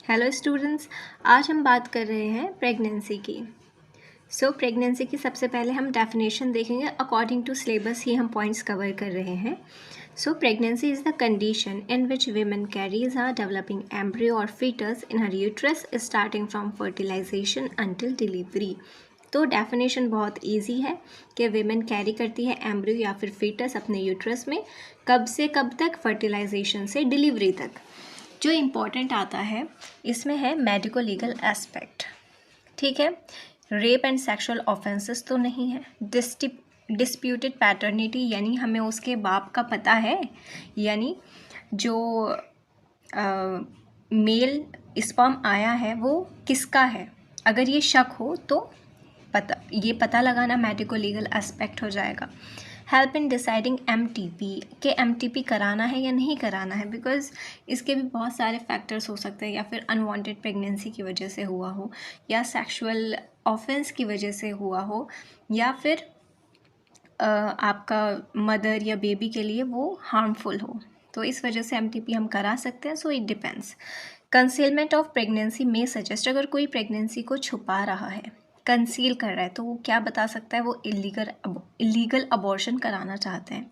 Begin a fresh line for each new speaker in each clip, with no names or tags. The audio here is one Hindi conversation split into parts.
हेलो स्टूडेंट्स, आज हम बात कर रहे हैं प्रेगनेंसी की। प्रेगनेंसी की सबसे पहले हम डेफिनेशन देखेंगे। अकॉर्डिंग टू सिलेबस ही हम पॉइंट्स कवर कर रहे हैं। Pregnancy is the condition in which women carries a developing embryo और foetus in her uterus starting from fertilisation until delivery. तो डेफिनेशन बहुत इजी है कि वीमेन कैरी करती है एम्ब्रियो या फिर फीटस अपने यूट्रस में कब से कब तक, फर्टिलाइजेशन से डिलीवरी तक। जो इम्पॉर्टेंट आता है इसमें है मेडिको लीगल एस्पेक्ट। ठीक है, रेप एंड सेक्सुअल ऑफेंसेस तो नहीं है। डिस्प्यूटेड पैटर्निटी यानी हमें उसके बाप का पता है, यानी जो मेल स्पर्म आया है वो किसका है, अगर ये शक हो तो पता लगाना मेडिको लीगल एस्पेक्ट हो जाएगा। हेल्प इन डिसाइडिंग MTP के MTP कराना है या नहीं कराना है, बिकॉज इसके भी बहुत सारे फैक्टर्स हो सकते हैं, या फिर अनवांटेड प्रेगनेंसी की वजह से हुआ हो, या सेक्सुअल ऑफेंस की वजह से हुआ हो, या फिर आपका मदर या बेबी के लिए वो हार्मफुल हो, तो इस वजह से MTP हम करा सकते हैं। So it depends. Concealment of pregnancy में सजेस्ट, अगर कोई प्रेगनेंसी को छुपा रहा है, कंसील कर रहा है, तो वो क्या बता सकता है, वो इलीगल अबॉर्शन कराना चाहते हैं।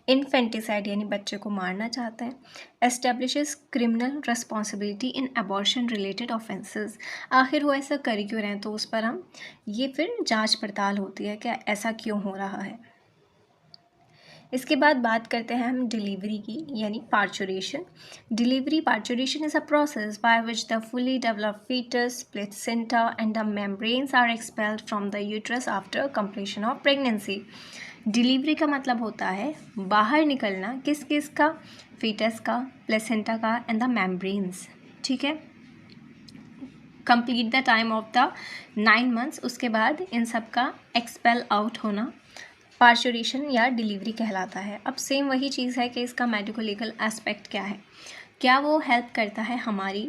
इन्फेंटिसाइड यानी बच्चे को मारना चाहते हैं। एस्टेब्लिशेस क्रिमिनल रिस्पॉन्सिबिलिटी इन अबॉर्शन रिलेटेड ऑफेंसेस, आखिर वो ऐसा कर क्यों रहे हैं, तो उस पर हम ये फिर जांच पड़ताल होती है कि ऐसा क्यों हो रहा है। इसके बाद बात करते हैं हम डिलीवरी की, यानी parturition. Parturition is a process by which the fully developed fetus, placenta and the membranes are expelled from the uterus after completion of pregnancy. Delivery का मतलब होता है बाहर निकलना, किस का, फीटस का, प्लेसेंटा का एंड द मेम्ब्रेन्स। ठीक है, complete the time of the 9 months, उसके बाद इन सब का एक्सपेल आउट होना पार्चुरेशन या डिलीवरी कहलाता है। अब सेम वही चीज़ है कि इसका मेडिको लीगल एस्पेक्ट क्या है, क्या वो हेल्प करता है हमारी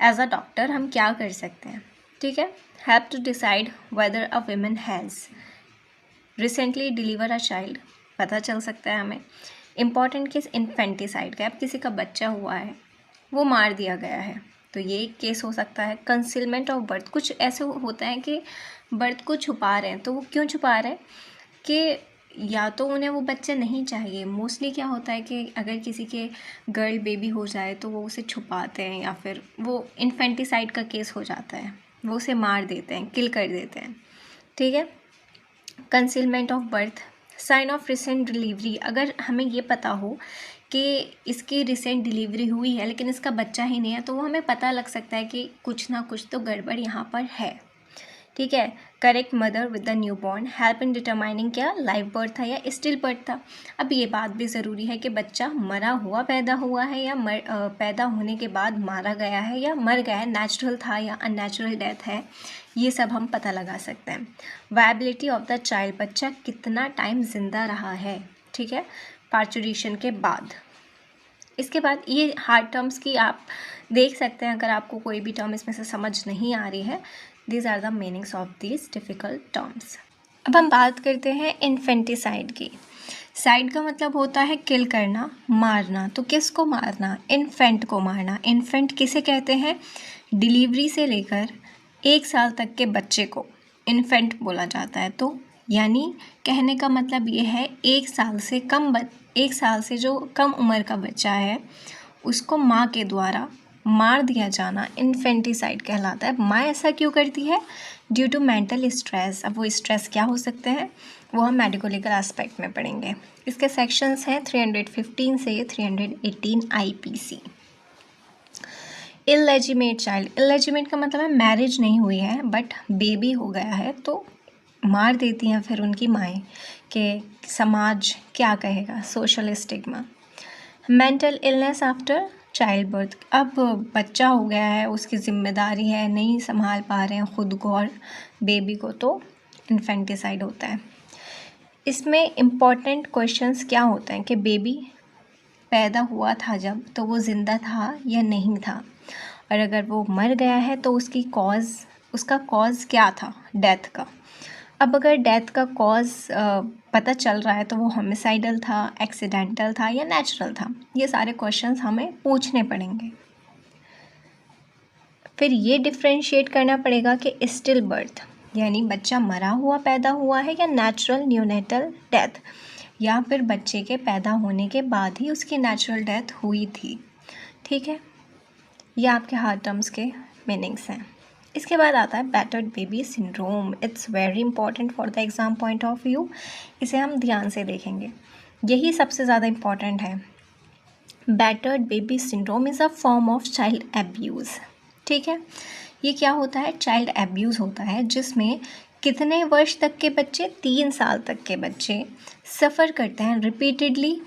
एज अ डॉक्टर, हम क्या कर सकते हैं। ठीक है, help to decide whether a woman has recently deliver a child, पता चल सकता है हमें। इम्पॉर्टेंट केस इन्फेंटिसाइड का, अब किसी का बच्चा हुआ है, वो मार दिया गया है, तो ये एक केस हो सकता है। कंसीलमेंट ऑफ बर्थ, कुछ ऐसे होता है कि बर्थ को छुपा रहे हैं, तो वो क्यों छुपा रहे हैं कि या तो उन्हें वो बच्चा नहीं चाहिए। मोस्टली क्या होता है कि अगर किसी के गर्ल बेबी हो जाए तो वो उसे छुपाते हैं, या फिर वो इन्फेंटिसाइड का केस हो जाता है, वो उसे मार देते हैं, किल कर देते हैं। ठीक है, concealment of birth, sign of recent delivery, अगर हमें ये पता हो कि इसकी रिसेंट डिलीवरी हुई है लेकिन इसका बच्चा ही नहीं है, तो वो हमें पता लग सकता है कि कुछ ना कुछ तो गड़बड़ यहाँ पर है। ठीक है, correct mother with the new born, help in determining क्या लाइव बर्थ था या स्टिल बर्थ था। अब ये बात भी ज़रूरी है कि बच्चा मरा हुआ पैदा हुआ है या पैदा होने के बाद मारा गया है या मर गया है, नेचुरल था या अननेचुरल डेथ है, ये सब हम पता लगा सकते हैं। वायबिलिटी ऑफ द चाइल्ड, बच्चा कितना टाइम जिंदा रहा है, ठीक है, पार्चुरेशन के बाद। इसके बाद ये हार्ड टर्म्स की आप देख सकते हैं, अगर आपको कोई भी टर्म इसमें से समझ नहीं आ रही है, these are the meanings of these difficult terms. अब हम बात करते हैं इन्फेंटिसाइड की। साइड का मतलब होता है किल करना, मारना। तो किसको मारना, इन्फेंट को मारना। इन्फेंट किसे कहते हैं, डिलीवरी से लेकर 1 साल तक के बच्चे को इन्फेंट बोला जाता है। तो यानी कहने का मतलब ये है 1 साल से जो कम उम्र का बच्चा है उसको माँ के द्वारा मार दिया जाना इन्फेंटिसाइड कहलाता है। माँ ऐसा क्यों करती है, ड्यू टू मेंटल स्ट्रेस। अब वो स्ट्रेस क्या हो सकते हैं, वो हम मेडिको लीगल एस्पेक्ट में पढ़ेंगे। इसके सेक्शंस हैं 315 से 318 IPC। इलेजिमेट चाइल्ड, इलेजिमेट का मतलब है मैरिज नहीं हुई है बट बेबी हो गया है, तो मार देती हैं फिर उनकी माएँ कि समाज क्या कहेगा, social stigma. Mental illness after child birth, अब बच्चा हो गया है, उसकी जिम्मेदारी है, नहीं संभाल पा रहे हैं खुद को और बेबी को, तो इन्फेंटिसाइड होता है। इसमें इम्पॉर्टेंट क्वेश्चंस क्या होते हैं कि बेबी पैदा हुआ था जब, तो वो ज़िंदा था या नहीं था, और अगर वो मर गया है तो उसका कॉज क्या था डेथ का। अब अगर डेथ का कॉज पता चल रहा है तो वो होमिसाइडल था, एक्सीडेंटल था या नेचुरल था, ये सारे क्वेश्चंस हमें पूछने पड़ेंगे। फिर ये डिफ्रेंशिएट करना पड़ेगा कि स्टिल बर्थ यानी बच्चा मरा हुआ पैदा हुआ है या नेचुरल न्यूनेटल डेथ, या फिर बच्चे के पैदा होने के बाद ही उसकी नेचुरल डेथ हुई थी। ठीक है, ये आपके हार्ड टर्म्स के मीनिंग्स हैं। इसके बाद आता है battered baby syndrome. It's very important for the exam point of view. इसे हम ध्यान से देखेंगे, यही सबसे ज़्यादा इम्पॉर्टेंट है। Battered baby syndrome is a form of child abuse. ठीक है, ये क्या होता है? चाइल्ड एब्यूज़ होता है जिसमें कितने वर्ष तक के बच्चे, 3 साल तक के बच्चे सफ़र करते हैं रिपीटेडली,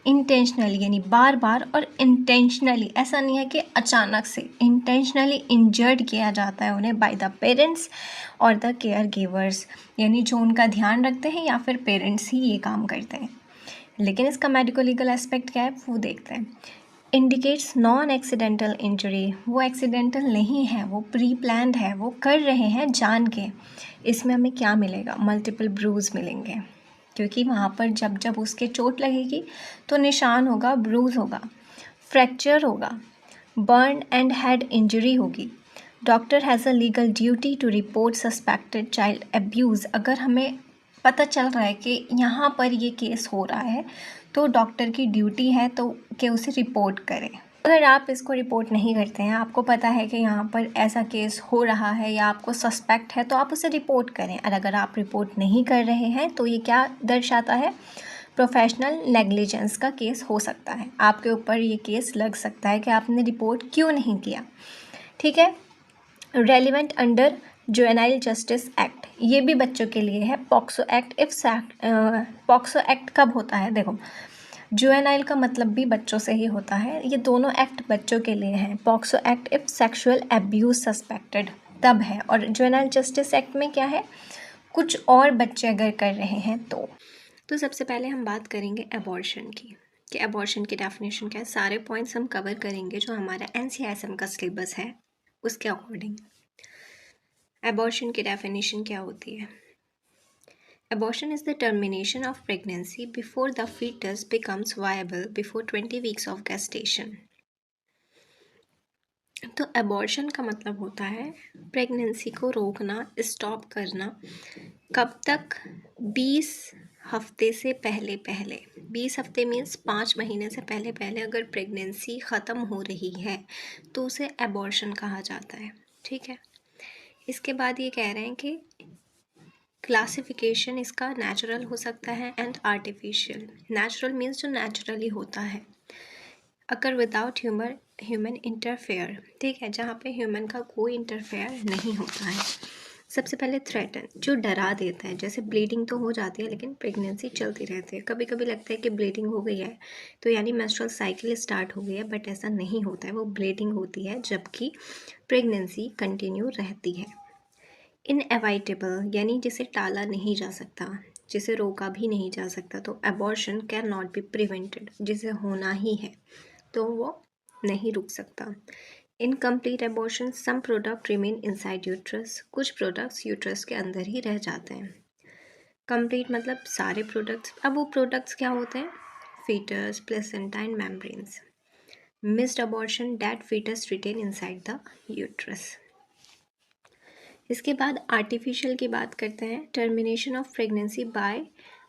इंटेंशनली यानी बार बार, और इंटेंशनली ऐसा नहीं है कि अचानक से, इंटेंशनली इंजर्ड किया जाता है उन्हें बाय द पेरेंट्स और द केयर गिवर्स, यानी जो उनका ध्यान रखते हैं या फिर पेरेंट्स ही ये काम करते हैं। लेकिन इसका मेडिको लीगल एस्पेक्ट क्या है वो देखते हैं। इंडिकेट्स नॉन एक्सीडेंटल इंजरी, वो एक्सीडेंटल नहीं है, वो प्री प्लान्ड है, वो कर रहे हैं जान के। इसमें हमें क्या मिलेगा? मल्टीपल ब्रूज मिलेंगे, क्योंकि वहाँ पर जब जब उसके चोट लगेगी तो निशान होगा, ब्रूज होगा, फ्रैक्चर होगा, बर्न एंड हेड इंजरी होगी। Doctor has a legal duty to report suspected child abuse. अगर हमें पता चल रहा है कि यहाँ पर ये केस हो रहा है तो डॉक्टर की ड्यूटी है तो कि उसे रिपोर्ट करें। अगर आप इसको रिपोर्ट नहीं करते हैं, आपको पता है कि यहाँ पर ऐसा केस हो रहा है या आपको सस्पेक्ट है, तो आप उसे रिपोर्ट करें। और अगर आप रिपोर्ट नहीं कर रहे हैं तो ये क्या दर्शाता है? प्रोफेशनल नेग्लिजेंस का केस हो सकता है, आपके ऊपर ये केस लग सकता है कि आपने रिपोर्ट क्यों नहीं किया। ठीक है, relevant under juvenile justice act, ये भी बच्चों के लिए है। पॉक्सो एक्ट, पॉक्सो एक्ट कब होता है? देखो, जुवेनाइल का मतलब भी बच्चों से ही होता है, ये दोनों एक्ट बच्चों के लिए हैं। POCSO act if sexual abuse suspected तब है, और जुवेनाइल जस्टिस एक्ट में क्या है? कुछ और बच्चे अगर कर रहे हैं तो सबसे पहले हम बात करेंगे एबॉर्शन की, कि एबॉर्शन की डेफिनेशन क्या है। सारे पॉइंट्स हम कवर करेंगे जो हमारा NCISM का सिलेबस है उसके अकॉर्डिंग। एबॉर्शन की डेफिनेशन क्या होती है? Abortion is the termination of pregnancy before the fetus becomes viable before 20 weeks of gestation. तो एबॉर्शन का मतलब होता है प्रेगनेंसी को रोकना, स्टॉप करना। कब तक? 20 हफ्ते से पहले पहले। 20 हफ्ते मीन्स 5 महीने से पहले पहले अगर प्रेगनेंसी ख़त्म हो रही है तो उसे एबॉर्शन कहा जाता है। ठीक है, इसके बाद ये कह रहे हैं कि क्लासिफिकेशन इसका नेचुरल हो सकता है एंड आर्टिफिशियल। नेचुरल मीन्स जो नेचुरली होता है, अगर विदाउट ह्यूमन इंटरफेयर। ठीक है, जहाँ पे ह्यूमन का कोई इंटरफेयर नहीं होता है। सबसे पहले थ्रेटन, जो डरा देता है, जैसे ब्लीडिंग तो हो जाती है लेकिन प्रेगनेंसी चलती रहती है। कभी कभी लगता है कि ब्लीडिंग हो गई है तो यानी मेंस्ट्रुअल साइकिल स्टार्ट हो गई है, बट ऐसा नहीं होता है, वो ब्लीडिंग होती है जबकि प्रेगनेंसी कंटिन्यू रहती है। इनएवाइटेबल यानी जिसे टाला नहीं जा सकता, जिसे रोका भी नहीं जा सकता। तो abortion can not be prevented, जिसे होना ही है तो वो नहीं रुक सकता। Incomplete abortion, some product remain inside uterus, कुछ प्रोडक्ट्स यूट्रस के अंदर ही रह जाते हैं। कंप्लीट मतलब सारे प्रोडक्ट्स। अब वो प्रोडक्ट्स क्या होते हैं? Foetus, placenta and membranes. Missed abortion, dead foetus retain inside the uterus. इसके बाद आर्टिफिशियल की बात करते हैं। Termination of pregnancy by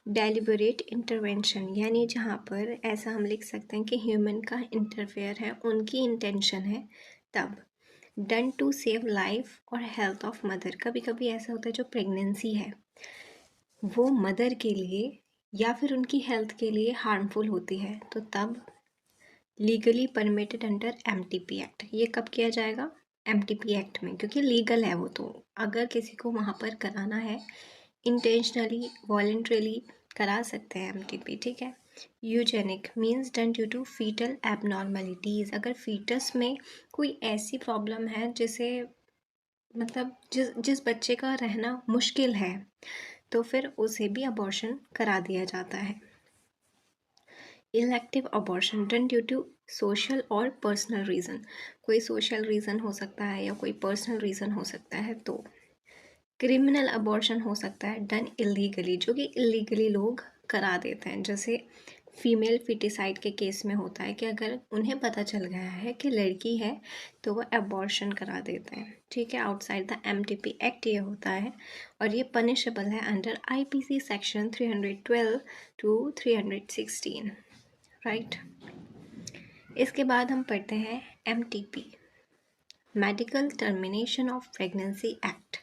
deliberate intervention, यानी जहाँ पर ऐसा हम लिख सकते हैं कि ह्यूमन का इंटरफेयर है, उनकी इंटेंशन है तब। डन टू सेव लाइफ और हेल्थ ऑफ मदर, कभी कभी ऐसा होता है जो प्रेगनेंसी है वो मदर के लिए या फिर उनकी हेल्थ के लिए हार्मफुल होती है, तो तब legally permitted under MTP act. ये कब किया जाएगा? MTP एक्ट में, क्योंकि लीगल है वो। तो अगर किसी को वहाँ पर कराना है इंटेंशनली, वॉलेंट्रली करा सकते हैं MTP। ठीक है। Eugenic means done due to foetal abnormalities, अगर फीटस में कोई ऐसी प्रॉब्लम है जिसे मतलब जिस बच्चे का रहना मुश्किल है तो फिर उसे भी अबॉर्शन करा दिया जाता है। Elective abortion done due to social और पर्सनल रीज़न, कोई सोशल रीज़न हो सकता है या कोई पर्सनल रीज़न हो सकता है। तो क्रिमिनल अबॉर्शन हो सकता है डन इलीगली, जो कि इलीगली लोग करा देते हैं, जैसे फीमेल फिटिसाइड के केस में होता है कि अगर उन्हें पता चल गया है कि लड़की है तो वो अबॉर्शन करा देते हैं, ठीक है। आउटसाइड द एमटीपी एक्ट ये होता है और ये पनिशेबल है under IPC section 312 to 316, right. इसके बाद हम पढ़ते हैं MTP, medical termination of pregnancy act.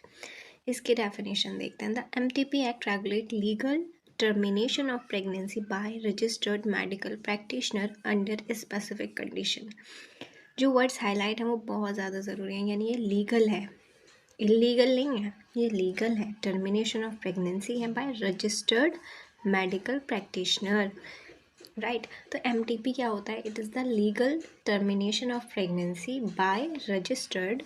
इसकी डेफिनेशन देखते हैं। The MTP act regulate legal termination of pregnancy by registered medical practitioner under a specific condition। जो वर्ड्स हाईलाइट हैं वो बहुत ज़्यादा ज़रूरी हैं, यानी ये लीगल है, इलीगल नहीं है, ये लीगल है। टर्मिनेशन ऑफ प्रेगनेंसी है by registered medical practitioner, right. तो एमटीपी क्या होता है? It is the legal termination of pregnancy by registered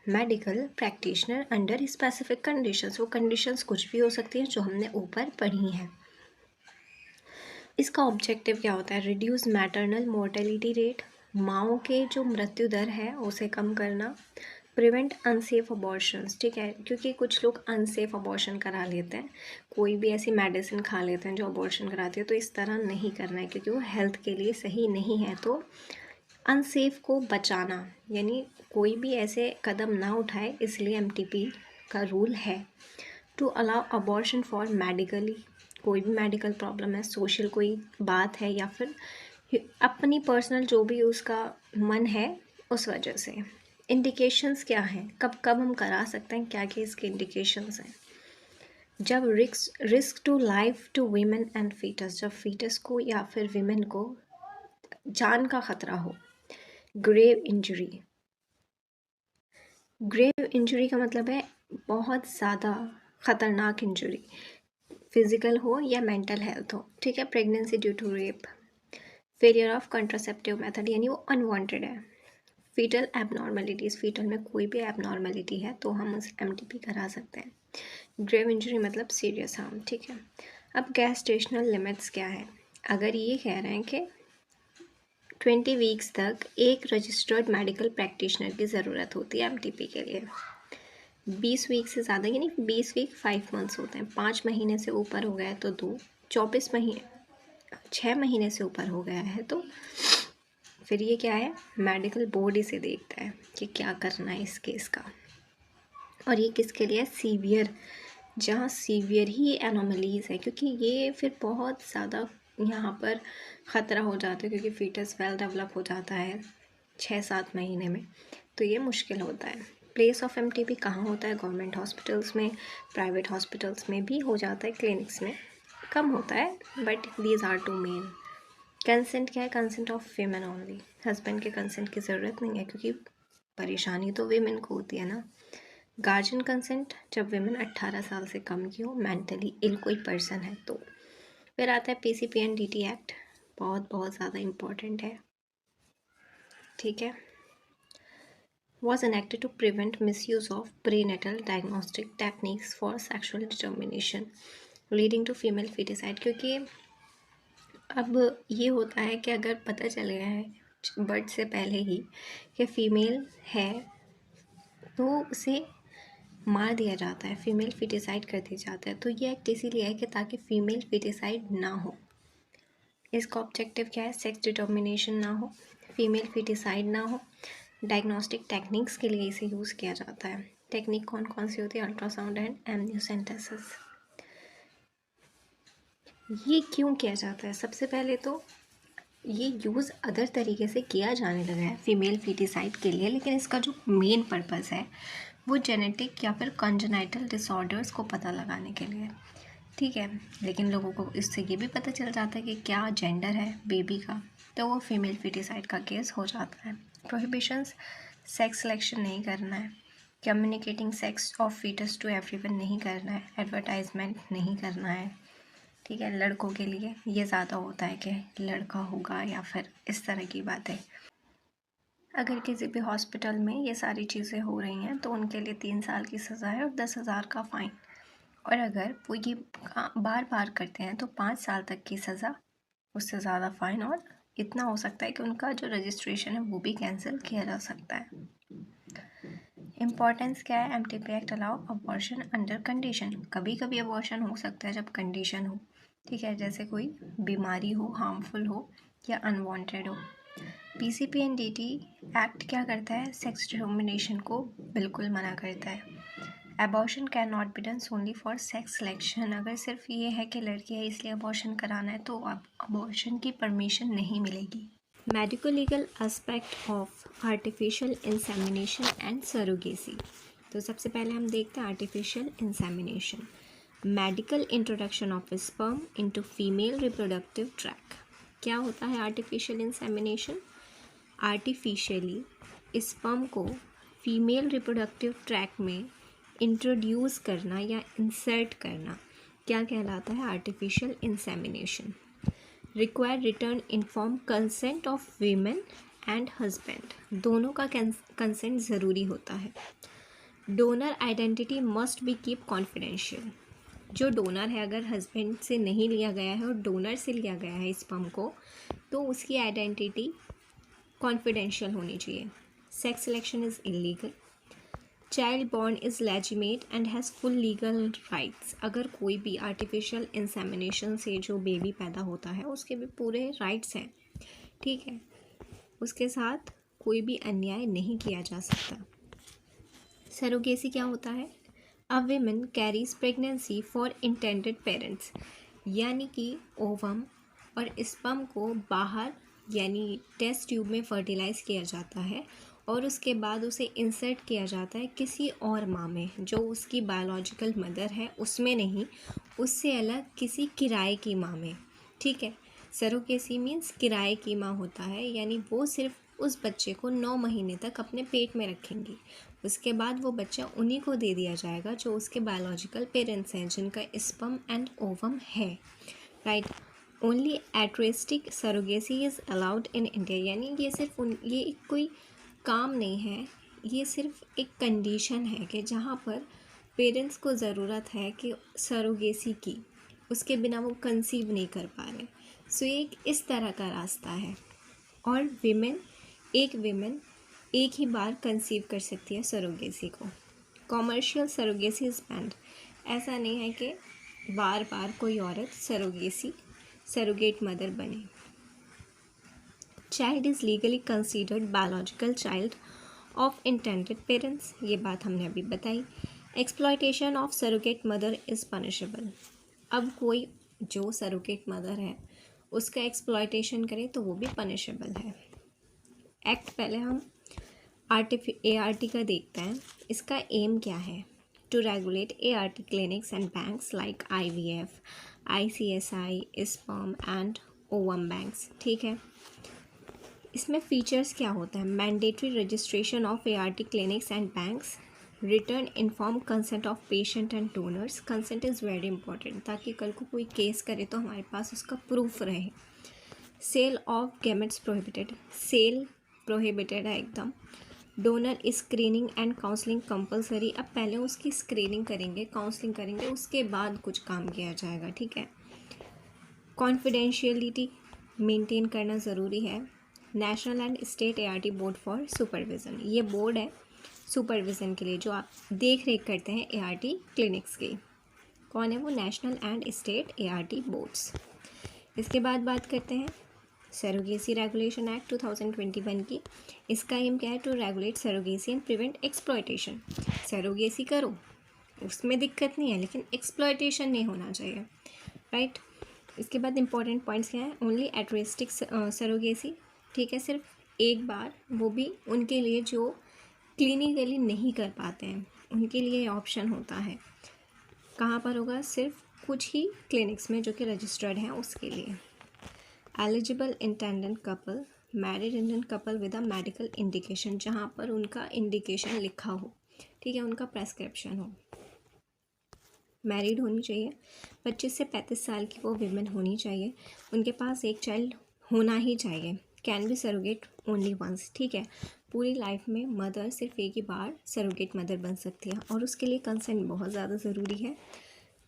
medical practitioner under specific conditions. वो कंडीशंस कुछ भी हो सकती हैं जो हमने ऊपर पढ़ी हैं। इसका ऑब्जेक्टिव क्या होता है? रिड्यूस मैटरनल मोर्टेलिटी रेट, माँओं के जो मृत्यु दर है उसे कम करना। प्रिवेंट अनसेफ अबॉर्शंस, ठीक है, क्योंकि कुछ लोग अनसेफ अबॉर्शन करा लेते हैं, कोई भी ऐसी मेडिसिन खा लेते हैं जो अबॉर्शन कराती है, तो इस तरह नहीं करना है क्योंकि वो हेल्थ के लिए सही नहीं है। तो अनसेफ को बचाना, यानी कोई भी ऐसे कदम ना उठाए, इसलिए एमटीपी का रूल है। To allow abortion for medically, कोई भी मेडिकल प्रॉब्लम है, सोशल कोई बात है, या फिर अपनी पर्सनल जो भी उसका मन है उस वजह से। इंडिकेशंस क्या हैं, कब कब हम करा सकते हैं, क्या क्या इसके इंडिकेशंस हैं? जब risk to life to women and foetus, जब फीटस को या फिर वीमेन को जान का खतरा हो। ग्रेव इंजरी, ग्रेव इंजरी का मतलब है बहुत ज़्यादा ख़तरनाक इंजरी, फिजिकल हो या मेंटल हेल्थ हो, ठीक है। Pregnancy due to rape, failure of contraceptive method, यानी वो अनवांटेड है। फीटल एबनॉर्मेलिटीज़, फीटल में कोई भी एबनॉर्मेलिटी है तो हम उस एमटीपी करा सकते हैं। ग्रेव इंजरी मतलब सीरियस हार्म, ठीक है। अब गैस्टेशनल लिमिट्स क्या है? अगर ये कह रहे हैं कि 20 वीक्स तक एक रजिस्टर्ड मेडिकल प्रैक्टिशनर की ज़रूरत होती है एमटीपी के लिए। 20 वीक से ज़्यादा, यानी 20 वीक 5 मंथ्स होते हैं, 5 महीने से ऊपर हो गया है तो 2, 24 महीने 6 महीने से ऊपर हो गया है तो फिर ये क्या है? मेडिकल बोर्ड इसे देखता है कि क्या करना है इस केस का। और ये किसके लिए? सीवियर, जहाँ सीवियर ही एनोमलीज है, क्योंकि ये फिर बहुत ज़्यादा यहाँ पर ख़तरा हो जाता है, क्योंकि फीटस वेल डेवलप हो जाता है 6-7 महीने में, तो ये मुश्किल होता है। प्लेस ऑफ एमटीपी कहाँ होता है? गवर्नमेंट हॉस्पिटल्स में, प्राइवेट हॉस्पिटल्स में भी हो जाता है, क्लिनिक्स में कम होता है, but these are two main. Consent क्या है? Consent of women only, husband के कंसेंट की ज़रूरत नहीं है, क्योंकि परेशानी तो वीमेन को होती है ना। गार्जियन कंसेंट जब वीमेन 18 साल से कम की हो, मेंटली इल कोई पर्सन है तो। फिर आता है पीसीपीएनडीटी एक्ट, बहुत ज़्यादा इम्पॉर्टेंट है, ठीक है। was enacted to prevent misuse of prenatal diagnostic techniques for sexual determination leading to female feticide। क्योंकि अब ये होता है कि अगर पता चल गया है बर्थ से पहले ही कि फीमेल है तो उसे मार दिया जाता है, फीमेल फिटिसाइड कर दिया जाता है। तो ये एक्ट इसीलिए है कि ताकि फीमेल फिटिसाइड ना हो। इसका ऑब्जेक्टिव क्या है? सेक्स डिटर्मिनेशन ना हो, फीमेल फिटिसाइड ना हो। डायग्नोस्टिक टेक्निक्स के लिए इसे यूज़ किया जाता है। टेक्निक कौन कौन सी होती है? Ultrasound and amniocentesis. ये क्यों किया जाता है? सबसे पहले तो ये यूज़ अदर तरीके से किया जाने लगा है फीमेल फिटिसाइड के लिए, लेकिन इसका जो मेन पर्पस है वो जेनेटिक या फिर कंजेनाइटल डिसऑर्डर्स को पता लगाने के लिए, ठीक है। लेकिन लोगों को इससे ये भी पता चल जाता है कि क्या जेंडर है बेबी का, तो वो फीमेल फिटिसाइड का केस हो जाता है। प्रोहिबिशंस, सेक्स सिलेक्शन नहीं करना है, communicating sex of foetus to everyone नहीं करना है, एडवर्टाइजमेंट नहीं करना है, ठीक है। लड़कों के लिए ये ज़्यादा होता है कि लड़का होगा या फिर इस तरह की बातें। अगर किसी भी हॉस्पिटल में ये सारी चीज़ें हो रही हैं तो उनके लिए 3 साल की सज़ा है और 10,000 का फ़ाइन, और अगर वो ये बार बार करते हैं तो 5 साल तक की सज़ा, उससे ज़्यादा फ़ाइन, और इतना हो सकता है कि उनका जो रजिस्ट्रेशन है वो भी कैंसिल किया जा सकता है। इम्पॉर्टेंस क्या है? MTP act allow abortion under condition, कभी कभी अबॉर्शन हो सकता है जब कंडीशन हो, ठीक है, जैसे कोई बीमारी हो, हार्मफुल हो या अनवांटेड हो। पीसीपीएनडीटी एक्ट क्या करता है? सेक्स डिस्क्रिमिनेशन को बिल्कुल मना करता है। Abortion can not be done only for sex selection. अगर सिर्फ ये है कि लड़की है इसलिए अबॉर्शन कराना है तो अब अबॉर्शन की परमिशन नहीं मिलेगी। Medico legal aspect of artificial insemination and surrogacy. तो सबसे पहले हम देखते हैं artificial insemination. Medical introduction of sperm into female reproductive tract. क्या होता है आर्टिफिशियल इंसेमिनेशन? आर्टिफिशियली स्पर्म को फीमेल रिप्रोडक्टिव ट्रैक में इंट्रोड्यूस करना या इंसर्ट करना क्या कहलाता है? Artificial insemination. Require return inform consent of women and husband. दोनों का कंसेंट ज़रूरी होता है। Donor identity must be keep confidential. जो डोनर है अगर हस्बैंड से नहीं लिया गया है और डोनर से लिया गया है स्पर्म को, तो उसकी आइडेंटिटी कॉन्फिडेंशियल होनी चाहिए। Sex selection is illegal. Child born is legitimate and has full legal rights. अगर कोई भी आर्टिफिशियल इंसेमिनेशन से जो बेबी पैदा होता है उसके भी पूरे राइट्स हैं, ठीक है, उसके साथ कोई भी अन्याय नहीं किया जा सकता। सरोगेसी क्या होता है? A women carries pregnancy for intended parents, यानी कि ओवम और स्पर्म को बाहर यानी टेस्ट ट्यूब में फर्टिलाइज़ किया जाता है और उसके बाद उसे इंसर्ट किया जाता है किसी और माँ में, जो उसकी बायोलॉजिकल मदर है उसमें नहीं, उससे अलग किसी किराए की माँ में। ठीक है, सरोगेसी मीन्स किराए की माँ होता है, यानी वो सिर्फ उस बच्चे को 9 महीने तक अपने पेट में रखेंगी। उसके बाद वो बच्चा उन्हीं को दे दिया जाएगा जो उसके बायोलॉजिकल पेरेंट्स हैं, जिनका स्पर्म एंड ओवम है। Right. Only altruistic surrogacy is allowed in India, यानी ये सिर्फ ये कोई काम नहीं है, ये सिर्फ एक कंडीशन है कि जहाँ पर पेरेंट्स को ज़रूरत है कि सरोगेसी की, उसके बिना वो कंसीव नहीं कर पा रहे। सो ये एक इस तरह का रास्ता है। और विमेन एक ही बार कंसीव कर सकती है सरोगेसी को। Commercial surrogacy is band. ऐसा नहीं है कि बार बार कोई औरत सरोगेट मदर बने। Child is legally considered biological child of intended parents, ये बात हमने अभी बताई। Exploitation of surrogate mother is punishable. अब कोई जो सरोगेट मदर है उसका एक्सप्लॉयटेशन करे तो वो भी पनिशेबल है। एक्ट पहले हम ART का देखते हैं। इसका एम क्या है? To regulate ART clinics and banks like IVF, ICSI, sperm and ovum banks. ठीक है, इसमें फ़ीचर्स क्या होता है? Mandatory registration of ART clinics and banks, written inform consent of patient and donors. Consent is very important, ताकि कल को कोई केस करे तो हमारे पास उसका प्रूफ रहे। Sale of gametes prohibited, sale prohibited है एकदम। Donor screening and counselling compulsory. अब पहले उसकी स्क्रीनिंग करेंगे, काउंसलिंग करेंगे, उसके बाद कुछ काम किया जाएगा। ठीक है, कॉन्फिडेंशियलिटी मेंटेन करना ज़रूरी है। National and state ART board for supervision, ये बोर्ड है सुपरविज़न के लिए, जो आप देख रेख करते हैं ART क्लिनिक्स की। कौन है वो? National and state ART boards. इसके बाद बात करते हैं सरोगेसी रेगुलेशन एक्ट 2021 की। इसका एम क्या है? To regulate surrogacy and prevent exploitation. Surrogacy करो, उसमें दिक्कत नहीं है, लेकिन एक्सप्लॉयटेशन नहीं होना चाहिए। राइट। इसके बाद इंपॉर्टेंट पॉइंट्स क्या हैं? ओनली एट्रिस्टिक सरोगेसी, ठीक है, सिर्फ एक बार, वो भी उनके लिए जो क्लिनिकली नहीं कर पाते हैं, उनके लिए ऑप्शन होता है। कहाँ पर होगा? सिर्फ कुछ ही क्लिनिक्स में जो कि रजिस्टर्ड हैं उसके लिए। Eligible intended couple, married Indian couple with a medical indication, जहाँ पर उनका इंडिकेशन लिखा हो, ठीक है, उनका प्रेस्क्रिप्शन हो। मैरिड होनी चाहिए, 25 से 35 साल की वो विमेन होनी चाहिए, उनके पास एक चाइल्ड होना ही चाहिए। Can be surrogate only once, ठीक है, पूरी लाइफ में मदर सिर्फ एक ही बार सरोगेट मदर बन सकती है, और उसके लिए कंसेंट बहुत ज़्यादा ज़रूरी है।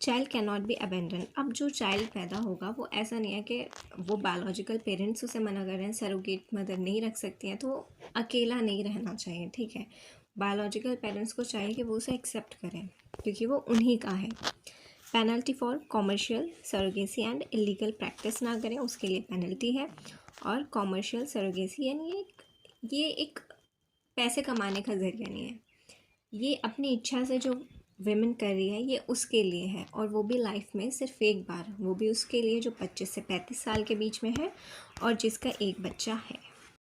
Child can not be abandon. अब जो चाइल्ड पैदा होगा वो ऐसा नहीं है कि वो बायोलॉजिकल पेरेंट्स उसे मना कर रहे हैं, सरोगेट मदर नहीं रख सकती हैं, तो वो अकेला नहीं रहना चाहिए। ठीक है, बायोलॉजिकल पेरेंट्स को चाहिए कि वो उसे एक्सेप्ट करें, क्योंकि वो उन्हीं का है। Penalty for commercial surrogacy and illegal practice ना करें, उसके लिए पेनल्टी है। और कॉमर्शियल सरोगेसी यानी ये एक पैसे कमाने का ज़रिया नहीं है, ये अपनी इच्छा से जो विमेन कर रही है ये उसके लिए है, और वो भी लाइफ में सिर्फ एक बार, वो भी उसके लिए जो 25 से 35 साल के बीच में है और जिसका एक बच्चा है।